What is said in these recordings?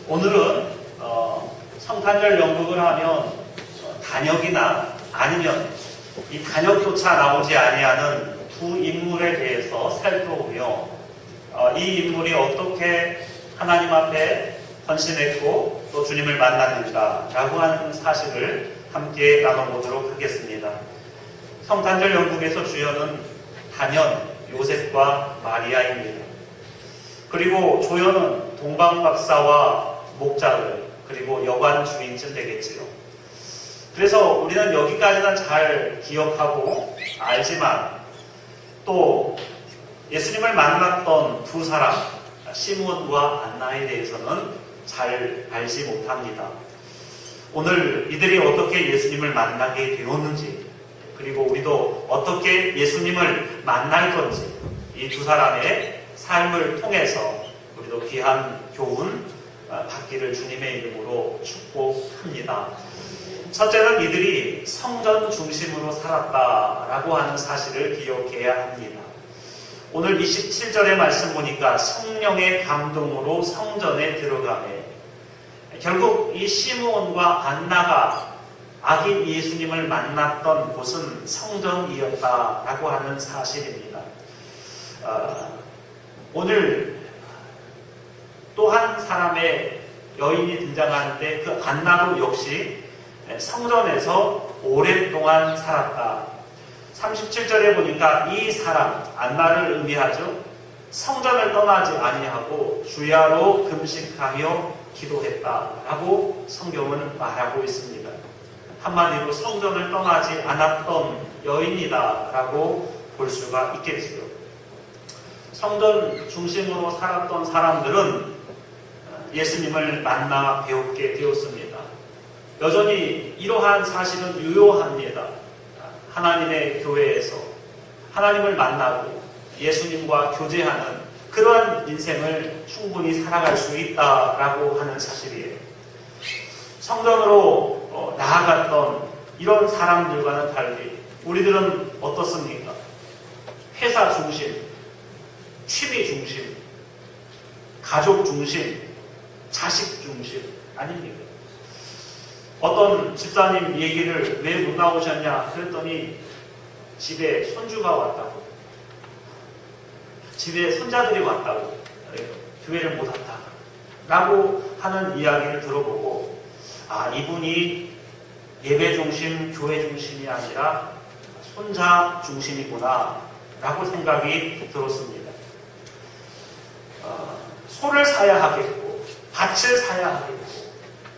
오늘은 성탄절 연극을 하면 단역이나 아니면 이 단역조차 나오지 아니하는 두 인물에 대해서 살펴보며 이 인물이 어떻게 하나님 앞에 헌신했고 또 주님을 만났는가라고 하는 사실을 함께 나눠보도록 하겠습니다. 성탄절 연극에서 주연은 단연 요셉과 마리아입니다. 그리고 조연은 동방박사와 목자들 그리고 여관 주인쯤 되겠지요. 그래서 우리는 여기까지는 잘 기억하고 알지만 또 예수님을 만났던 두 사람 시므온과 안나에 대해서는 잘 알지 못합니다. 오늘 이들이 어떻게 예수님을 만나게 되었는지 그리고 우리도 어떻게 예수님을 만날 건지 이 두 사람의 삶을 통해서 우리도 귀한 교훈 받기를 주님의 이름으로 축복합니다. 첫째는 이들이 성전 중심으로 살았다라고 하는 사실을 기억해야 합니다. 오늘 27절의 말씀 보니까 성령의 감동으로 성전에 들어가매 결국 이 시므온과 안나가 아기 예수님을 만났던 곳은 성전이었다라고 하는 사실입니다. 오늘 또 한 사람의 여인이 등장하는데 그 안나도 역시 성전에서 오랫동안 살았다. 37절에 보니까 이 사람, 안나를 의미하죠. 성전을 떠나지 아니하고 주야로 금식하며 기도했다라고 성경은 말하고 있습니다. 한마디로 성전을 떠나지 않았던 여인이다라고 볼 수가 있겠지요. 성전 중심으로 살았던 사람들은 예수님을 만나 배우게 되었습니다. 여전히 이러한 사실은 유효합니다. 하나님의 교회에서 하나님을 만나고 예수님과 교제하는 그러한 인생을 충분히 살아갈 수 있다라고 하는 사실이에요. 성전으로 나아갔던 이런 사람들과는 달리 우리들은 어떻습니까? 회사 중심, 취미 중심, 가족 중심, 자식 중심 아닙니까? 어떤 집사님 얘기를 왜 못 나오셨냐 그랬더니 집에 손주가 왔다고, 집에 손자들이 왔다고, 교회를 못 왔다 라고 하는 이야기를 들어보고 이분이 예배 중심, 교회 중심이 아니라 손자 중심이구나 라고 생각이 들었습니다. 소를 사야 하겠고 밭을 사야 하겠고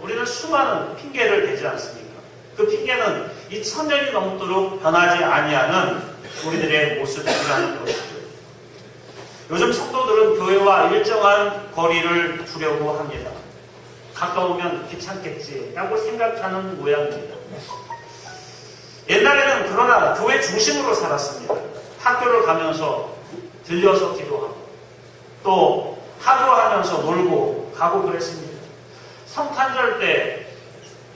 우리는 수많은 핑계를 대지 않습니까? 그 핑계는 이 천년이 넘도록 변하지 아니하는 우리들의 모습이라는 것이죠. 요즘 성도들은 교회와 일정한 거리를 두려고 합니다. 가까우면 귀찮겠지라고 생각하는 모양입니다. 옛날에는 그러나 교회 중심으로 살았습니다. 학교를 가면서 들려서 기도하고 또 하교하면서 놀고 가고 그랬습니다. 성탄절 때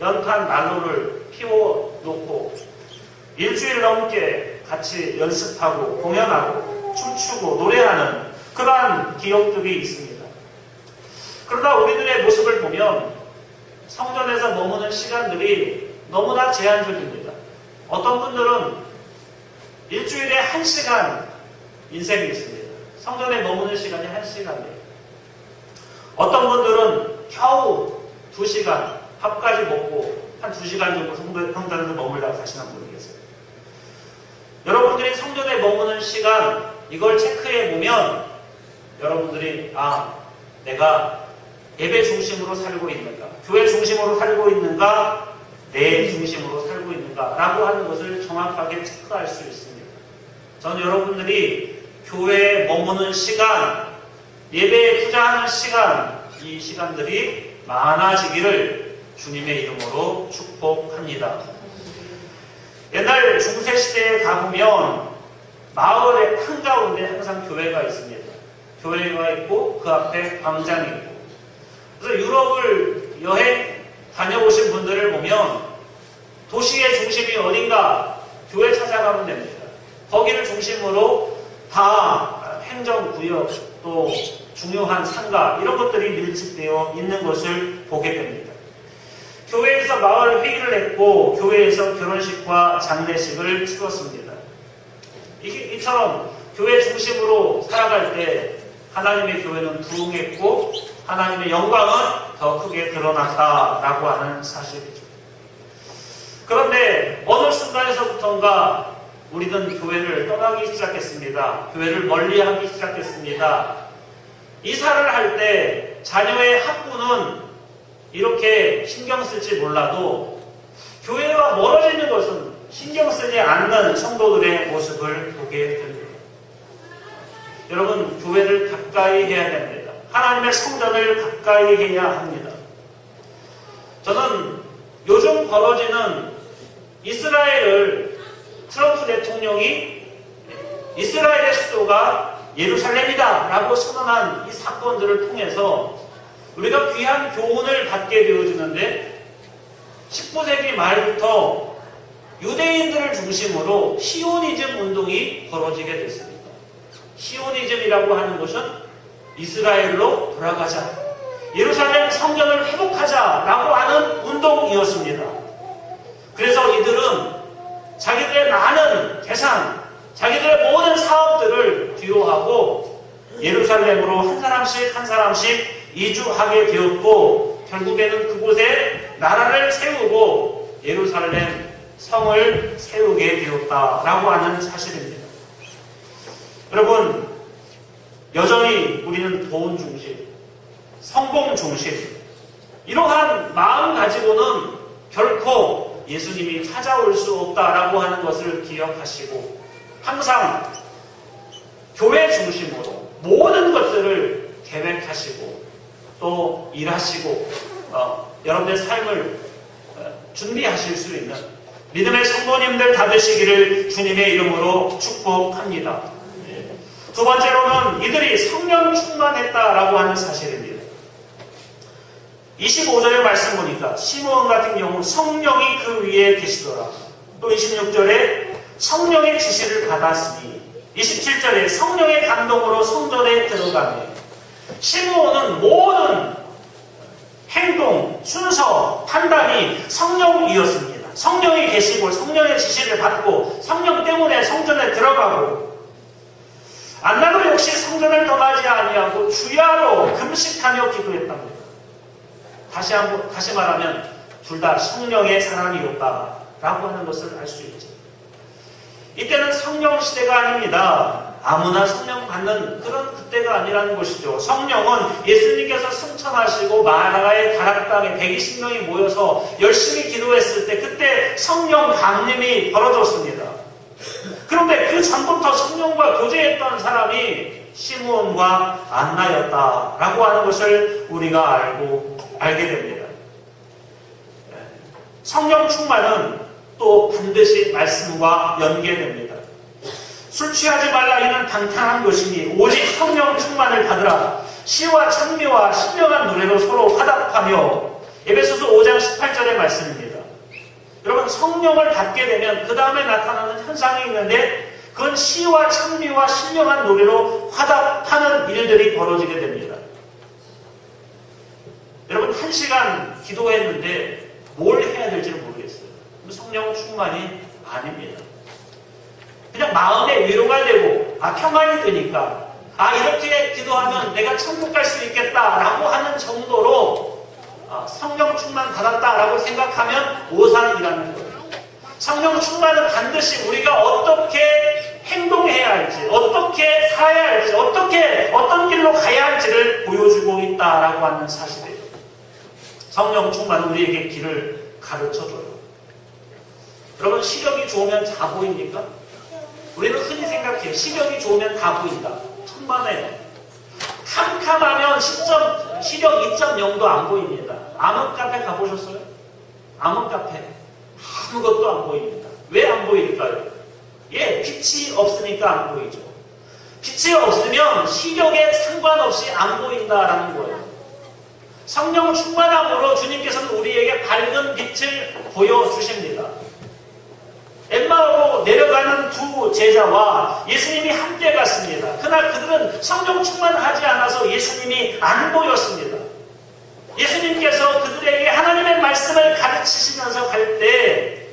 연탄 난로를 피워놓고 일주일 넘게 같이 연습하고 공연하고 춤추고 노래하는 그러한 기억들이 있습니다. 그러나 우리들의 모습을 보면 성전에서 머무는 시간들이 너무나 제한적입니다. 어떤 분들은 일주일에 1시간 인생이 있습니다. 성전에 머무는 시간이 1시간이에요. 어떤 분들은 겨우 2시간 밥까지 먹고 한 2시간 정도 성전에서 머물다가 가시는 분이 계세요. 여러분들이 성전에 머무는 시간 이걸 체크해 보면 여러분들이 내가 예배 중심으로 살고 있는가, 교회 중심으로 살고 있는가, 내 중심으로 살고 있는가 라고 하는 것을 정확하게 체크할 수 있습니다. 저는 여러분들이 교회에 머무는 시간, 예배에 투자하는 시간, 이 시간들이 많아지기를 주님의 이름으로 축복합니다. 옛날 중세시대에 가보면 마을의 한가운데 항상 교회가 있습니다. 교회가 있고 그 앞에 광장이 있고. 그래서 유럽을 여행 다녀오신 분들을 보면 도시의 중심이 어딘가 교회 찾아가면 됩니다. 거기를 중심으로 다 행정구역 또 중요한 상가 이런 것들이 밀집되어 있는 것을 보게 됩니다. 교회에서 마을 회의를 했고 교회에서 결혼식과 장례식을 치렀습니다. 이처럼 교회 중심으로 살아갈 때 하나님의 교회는 부흥했고 하나님의 영광은 더 크게 드러났다라고 하는 사실이죠. 그런데 어느 순간에서부터인가 우리는 교회를 떠나기 시작했습니다. 교회를 멀리하기 시작했습니다. 이사를 할 때 자녀의 학부는 이렇게 신경 쓸지 몰라도 교회와 멀어지는 것은 신경 쓰지 않는 성도들의 모습을 보게 됩니다. 여러분, 교회를 가까이 해야 됩니다. 하나님의 성전을 가까이 해야 합니다. 저는 요즘 벌어지는 이스라엘을 트럼프 대통령이 이스라엘의 수도가 예루살렘이다 라고 선언한 이 사건들을 통해서 우리가 귀한 교훈을 받게 되어지는데 19세기 말부터 유대인들을 중심으로 시오니즘 운동이 벌어지게 됐습니다. 시오니즘이라고 하는 것은 이스라엘로 돌아가자, 예루살렘 성전을 회복하자라고 하는 운동이었습니다. 그래서 이들은 자기들의 많은 재산, 자기들의 모든 사업들을 뒤로하고 예루살렘으로 한 사람씩 이주하게 되었고 결국에는 그곳에 나라를 세우고 예루살렘 성을 세우게 되었다라고 하는 사실입니다. 여러분, 여전히 우리는 돈 중심, 성공 중심, 이러한 마음 가지고는 결코 예수님이 찾아올 수 없다라고 하는 것을 기억하시고 항상 교회 중심으로 모든 것들을 계획하시고 또 일하시고 여러분의 삶을 준비하실 수 있는 믿음의 성도님들 다 되시기를 주님의 이름으로 축복합니다. 두 번째로는 이들이 성령 충만했다라고 하는 사실입니다. 25절의 말씀 보니까 시므온 같은 경우 성령이 그 위에 계시더라. 또 26절에 성령의 지시를 받았으니 27절에 성령의 감동으로 성전에 들어가며 시므온은 모든 행동, 순서, 판단이 성령이었습니다. 성령이 계시고 성령의 지시를 받고 성령 때문에 성전에 들어가고 안나도 역시 성전을 떠나지 아니하고 주야로 금식하며 기도했답니다. 다시 말하면 둘 다 성령의 사람이었다라고 하는 것을 알 수 있죠. 이때는 성령 시대가 아닙니다. 아무나 성령 받는 그런 그때가 아니라는 것이죠. 성령은 예수님께서 승천하시고 마라의 가락 땅에 120명이 모여서 열심히 기도했을 때 그때 성령 강림이 벌어졌습니다. 그런데 그 전부터 성령과 교제했던 사람이 시므온과 안나였다라고 하는 것을 우리가 알게 됩니다. 성령 충만은 또 반드시 말씀과 연계됩니다. 술 취하지 말라 이는 당당한 것이니 오직 성령 충만을 받으라. 시와 찬미와 신령한 노래로 서로 화답하며 에베소서 5장 18절의 말씀입니다. 여러분, 성령을 받게 되면 그 다음에 나타나는 현상이 있는데 그건 시와 찬미와 신령한 노래로 화답하는 일들이 벌어지게 됩니다. 여러분, 1시간 기도했는데 뭘 해야 될지를 모르겠어요. 성령 충만이 아닙니다. 그냥 마음에 위로가 되고 평안이 되니까 이렇게 기도하면 내가 천국 갈 수 있겠다라고 하는 정도로 성령 충만 받았다라고 생각하면 오산이라는 거예요. 성령 충만은 반드시 우리가 어떻게 행동해야 할지, 어떻게 살아야 할지, 어떤 길로 가야 할지를 보여주고 있다라고 하는 사실이에요. 성령 충만은 우리에게 길을 가르쳐줘요. 여러분, 시력이 좋으면 다 보입니까? 우리는 흔히 생각해요. 시력이 좋으면 다 보인다. 천만에요. 캄캄하면 시력 2.0도 안 보입니다. 암흑 카페 가보셨어요? 암흑 카페 아무것도 안 보입니다. 왜 안 보일까요? 빛이 없으니까 안 보이죠. 빛이 없으면 시력에 상관없이 안 보인다라는 거예요. 성령 충만함으로 주님께서는 우리에게 밝은 빛을 보여주십니다. 엠마오로 내려가는 두 제자와 예수님이 함께 갔습니다. 그러나 그들은 성령 충만하지 않아서 예수님이 안 보였습니다. 예수님께서 그들에게 하나님의 말씀을 가르치시면서 갈 때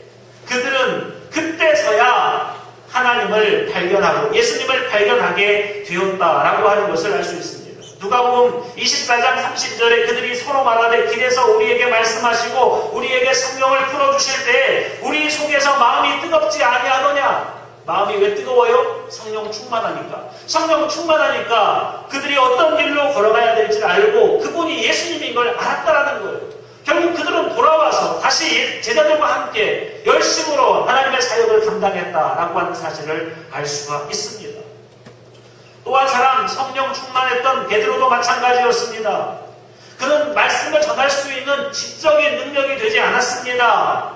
그들은 그때서야 하나님을 발견하고 예수님을 발견하게 되었다라고 하는 것을 알 수 있습니다. 누가복음 24장 30절에 그들이 서로 말하되 길에서 우리에게 말씀하시고 우리에게 성경을 풀어주실 때 우리 속에서 마음이 뜨겁지 아니하느냐. 마음이 왜 뜨거워요? 성령 충만하니까. 성령 충만하니까 그들이 어떤 길로 걸어가야 될지를 알고 그분이 예수님인 걸 알았다라는 거예요. 결국 그들은 돌아와서 다시 제자들과 함께 열심으로 하나님의 사역을 감당했다라고 하는 사실을 알 수가 있습니다. 또 한 사람 성령 충만했던 베드로도 마찬가지였습니다. 그는 말씀을 전할 수 있는 지적인 능력이 되지 않았습니다.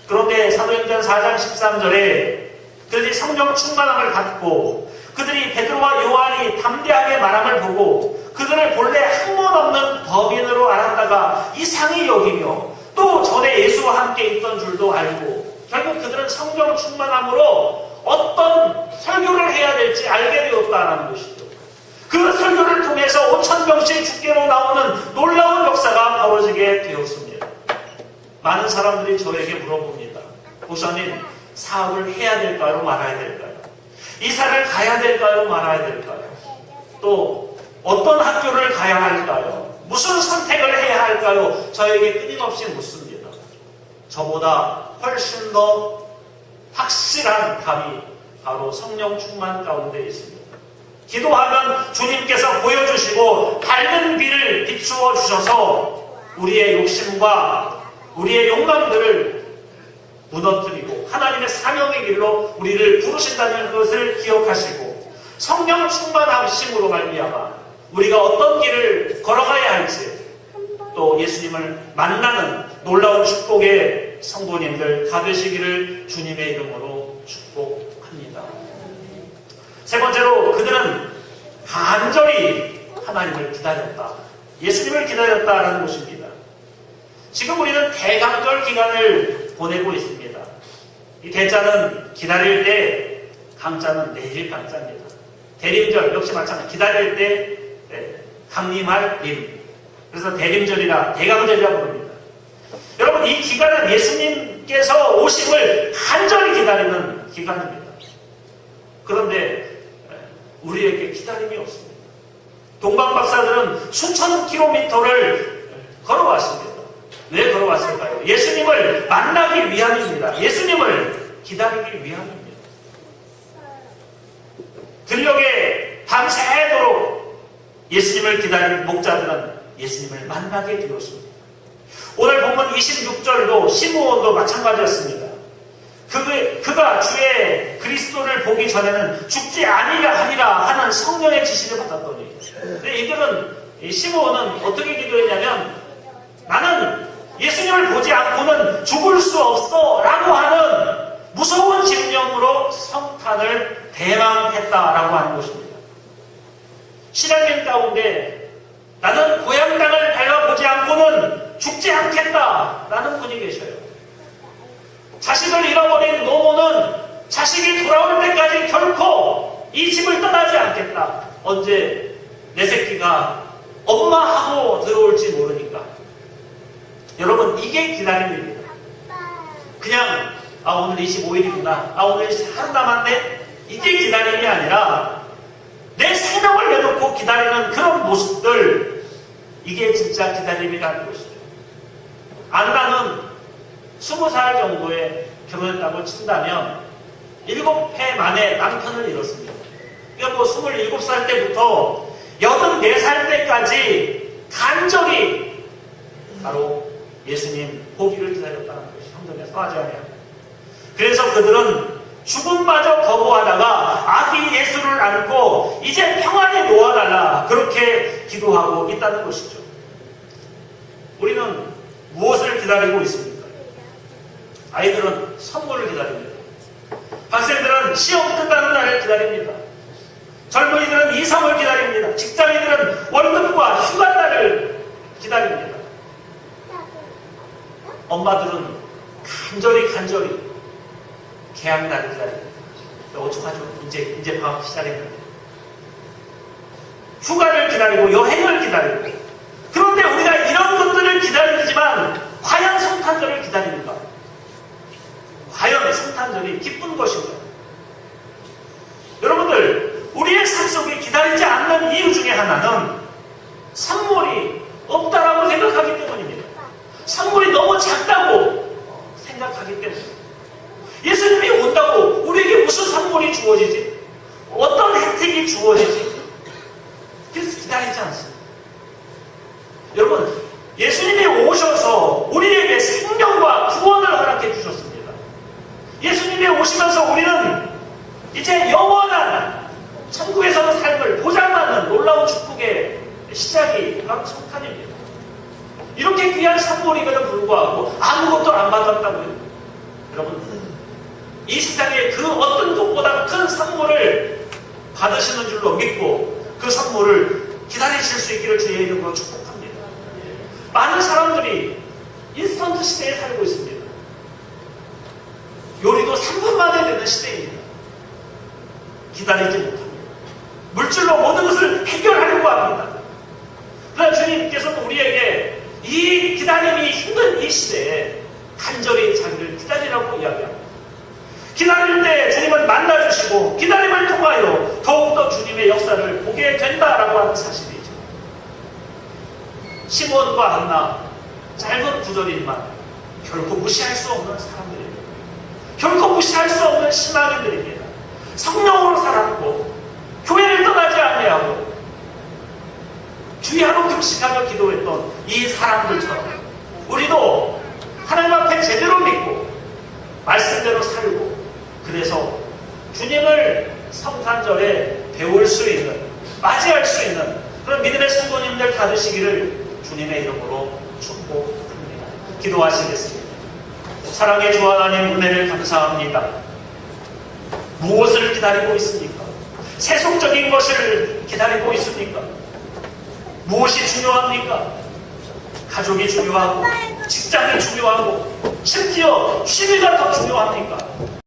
그런데 사도행전 4장 13절에 그들이 성령 충만함을 받고 그들이 베드로와 요한이 담대하게 말함을 보고 그들을 본래 학문 없는 범인으로 알았다가 이상히 여기며 또 전에 예수와 함께 있던 줄도 알고 결국 그들은 성령 충만함으로 어떤 설교를 해야 될지 알게 되었다는 것이죠. 그 설교를 통해서 5,000명씩 죽게로 나오는 놀라운 역사가 벌어지게 되었습니다. 많은 사람들이 저에게 물어봅니다. 목사님, 사업을 해야 될까요? 말아야 될까요? 이사를 가야 될까요? 말아야 될까요? 또 어떤 학교를 가야 할까요? 무슨 선택을 해야 할까요? 저에게 끊임없이 묻습니다. 저보다 훨씬 더 확실한 답이 바로 성령 충만 가운데 있습니다. 기도하면 주님께서 보여주시고 밝은 빛을 비추어 주셔서 우리의 욕심과 우리의 욕망들을 무너뜨리고 하나님의 사명의 길로 우리를 부르신다는 것을 기억하시고 성령 충만하심으로 말미암아 우리가 어떤 길을 걸어가야 할지 또 예수님을 만나는 놀라운 축복의 성도님들 다 되시기를 주님의 이름으로 축복합니다. 세 번째로 그들은 간절히 하나님을 기다렸다. 예수님을 기다렸다라는 것입니다. 지금 우리는 대강절 기간을 보내고 있습니다. 이 대자는 기다릴 때, 강자는 내일 강자입니다. 대림절 역시 마찬가지. 기다릴 때 강림할 림. 그래서 대림절이라 대강절이라 부릅니다. 여러분 이 기간은 예수님께서 오심을 간절히 기다리는 기간입니다. 그런데 우리에게 기다림이 없습니다. 동방 박사들은 수천 킬로미터를 걸어왔습니다. 왜 걸어왔을까요? 예수님을 만나기 위함입니다. 예수님을 기다리기 위함입니다. 들녘에 밤새도록 예수님을 기다린 목자들은 예수님을 만나게 되었습니다. 오늘 본문 26절도 시므온도 마찬가지였습니다. 그가 주의 그리스도를 보기 전에는 죽지 아니하리라 하는 성령의 지시를 받았더니 근데 이들은 시므온은 어떻게 기도했냐면 나는 예수님을 보지 않고는 죽을 수 없어 라고 하는 무서운 집념으로 성탄을 대망했다라고 하는 것입니다. 신앙인 가운데 나는 고향 땅을 밟아보지 않고는 죽지 않겠다라는 분이 계셔요. 자식을 잃어버린 노모는 자식이 돌아올 때까지 결코 이 집을 떠나지 않겠다. 언제 내 새끼가 엄마하고 들어올지 모르니까. 여러분 이게 기다림입니다. 그냥 오늘 25일이구나. 오늘 하루 남았네. 이게 기다림이 아니라 내 생명을 내놓고 기다리는 그런 모습들 이게 진짜 기다림이라는 것이죠. 안나는 20살 정도에 결혼했다고 친다면 7해 만에 남편을 잃었습니다. 그러니까 27살 때부터 84살 때까지 간절히 바로 예수님 보기를 기다렸다는 것이 성경에 써하지 아니합니다. 그래서 그들은 죽음마저 거부하다가 아기 예수를 안고 이제 평안히 놓아달라 그렇게 기도하고 있다는 것이죠. 우리는 무엇을 기다리고 있습니까? 아이들은 선물을 기다립니다. 학생들은 시험 끝나는 날을 기다립니다. 젊은이들은 이성을 기다립니다. 직장인들은 월급과 휴가 날을 기다립니다. 엄마들은 간절히 개학날 기다리고, 어떡하죠? 이제 방학 시작했는데. 휴가를 기다리고, 여행을 기다리고. 그런데 우리가 이런 것들을 기다리지만, 과연 성탄절을 기다립니까? 과연 성탄절이 기쁜 것인가? 여러분들, 우리의 삶 속에 기다리지 않는 이유 중에 하나는 선물이 없다라고 생각하기 때문입니다. 선물이 너무 작다고 생각하기 때문입니다. 예수님이 온다고 우리에게 무슨 선물이 주어지지? 어떤 혜택이 주어지지? 그래서 기다리지 않습니다. 여러분, 예수님이 오셔서 우리에게 생명과 구원을 허락해 주셨습니다. 예수님이 오시면서 우리는 이제 영원한 천국에서의 삶을 보장받는 놀라운 축복의 시작이 바로 성탄입니다. 이렇게 귀한 선물임에도 불구하고 아무것도 안 받았다고요. 여러분, 이 세상에 그 어떤 것보다 큰 선물을 받으시는 줄로 믿고 그 선물을 기다리실 수 있기를 주의 이름으로 축복합니다. 많은 사람들이 인스턴트 시대에 살고 있습니다. 요리도 3분 만에 되는 시대입니다. 기다리지 못합니다. 물질로 모든 것을 해결하려고 합니다. 그러나 주님께서는 우리에게 이 기다림이 힘든 이 시대에 간절히 자기를 기다리라고 이야기합니다. 기다릴 때 주님은 만나주시고 기다림을 통하여 더욱더 주님의 역사를 보게 된다라고 하는 사실이죠. 시몬과 한나, 짧은 구절이지만 결코 무시할 수 없는 사람들입니다. 결코 무시할 수 없는 신앙인들입니다. 성령으로 살았고 교회를 떠나지 아니하고 주야로 금식하며 기도했던 이 사람들처럼 우리도 하나님 앞에 제대로 믿고 말씀대로 살고 그래서 주님을 성탄절에 배울 수 있는, 맞이할 수 있는 그런 믿음의 성도님들 다 되시기를 주님의 이름으로 축복합니다. 기도하시겠습니다. 사랑의 주 하나님, 은혜를 감사합니다. 무엇을 기다리고 있습니까? 세속적인 것을 기다리고 있습니까? 무엇이 중요합니까? 가족이 중요하고 직장이 중요하고 심지어 취미가 더 중요합니까?